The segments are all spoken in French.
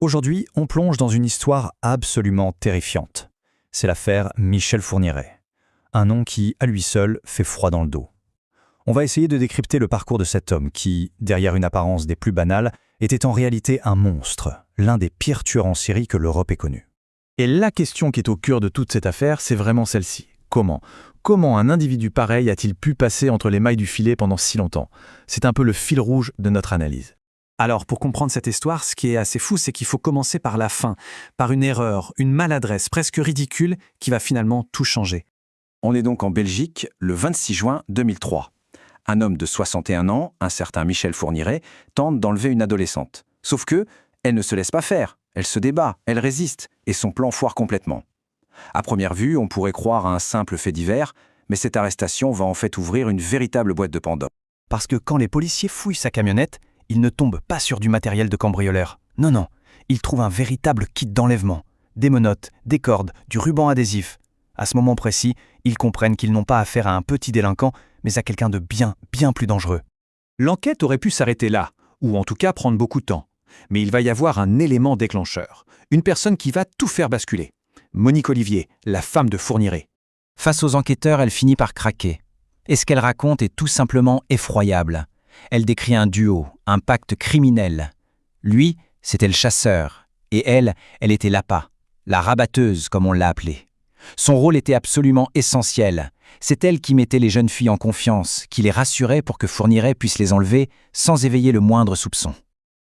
Aujourd'hui, on plonge dans une histoire absolument terrifiante. C'est l'affaire Michel Fourniret. Un nom qui, à lui seul, fait froid dans le dos. On va essayer de décrypter le parcours de cet homme qui, derrière une apparence des plus banales, était en réalité un monstre, l'un des pires tueurs en série que l'Europe ait connu. Et la question qui est au cœur de toute cette affaire, c'est vraiment celle-ci. Comment un individu pareil a-t-il pu passer entre les mailles du filet pendant si longtemps? C'est un peu le fil rouge de notre analyse. Alors, pour comprendre cette histoire, ce qui est assez fou, c'est qu'il faut commencer par la fin, par une erreur, une maladresse presque ridicule qui va finalement tout changer. On est donc en Belgique le 26 juin 2003. Un homme de 61 ans, un certain Michel Fourniret, tente d'enlever une adolescente. Sauf que, elle ne se laisse pas faire, elle se débat, elle résiste, et son plan foire complètement. À première vue, on pourrait croire à un simple fait divers, mais cette arrestation va en fait ouvrir une véritable boîte de Pandore. Parce que quand les policiers fouillent sa camionnette, ils ne tombent pas sur du matériel de cambrioleur. Non, ils trouvent un véritable kit d'enlèvement. Des menottes, des cordes, du ruban adhésif. À ce moment précis, ils comprennent qu'ils n'ont pas affaire à un petit délinquant, mais à quelqu'un de bien plus dangereux. L'enquête aurait pu s'arrêter là, ou en tout cas prendre beaucoup de temps. Mais il va y avoir un élément déclencheur. Une personne qui va tout faire basculer. Monique Olivier, la femme de Fourniret. Face aux enquêteurs, elle finit par craquer. Et ce qu'elle raconte est tout simplement effroyable. Elle décrit un duo, un pacte criminel. Lui, c'était le chasseur, et elle était l'appât, la rabatteuse comme on l'a appelée. Son rôle était absolument essentiel. C'est elle qui mettait les jeunes filles en confiance, qui les rassurait pour que Fourniret puisse les enlever sans éveiller le moindre soupçon.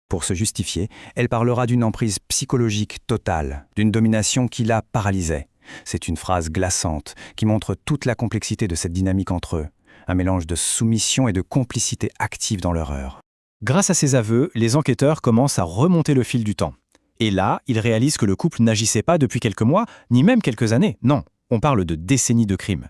Pour se justifier, elle parlera d'une emprise psychologique totale, d'une domination qui la paralysait. C'est une phrase glaçante qui montre toute la complexité de cette dynamique entre eux, un mélange de soumission et de complicité active dans l'horreur. Grâce à ces aveux, les enquêteurs commencent à remonter le fil du temps. Et là, ils réalisent que le couple n'agissait pas depuis quelques mois, ni même quelques années. Non, on parle de décennies de crimes.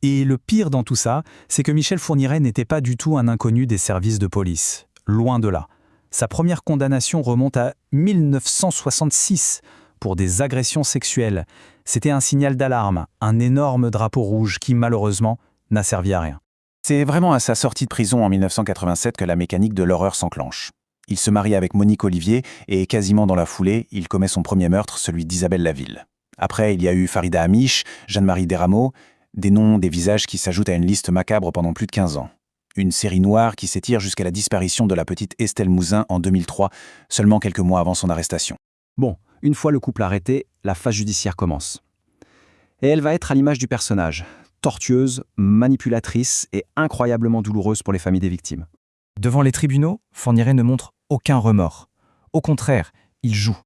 Et le pire dans tout ça, c'est que Michel Fourniret n'était pas du tout un inconnu des services de police. Loin de là. Sa première condamnation remonte à 1966 pour des agressions sexuelles. C'était un signal d'alarme, un énorme drapeau rouge qui, malheureusement, n'a servi à rien. C'est vraiment à sa sortie de prison en 1987 que la mécanique de l'horreur s'enclenche. Il se marie avec Monique Olivier et quasiment dans la foulée, il commet son premier meurtre, celui d'Isabelle Laville. Après, il y a eu Farida Amiche, Jeanne-Marie Desrameaux, des noms, des visages qui s'ajoutent à une liste macabre pendant plus de 15 ans. Une série noire qui s'étire jusqu'à la disparition de la petite Estelle Mouzin en 2003, seulement quelques mois avant son arrestation. Bon, une fois le couple arrêté, la phase judiciaire commence. Et elle va être à l'image du personnage, tortueuse, manipulatrice et incroyablement douloureuse pour les familles des victimes. Devant les tribunaux, Fourniret ne montre aucun remords. Au contraire, il joue.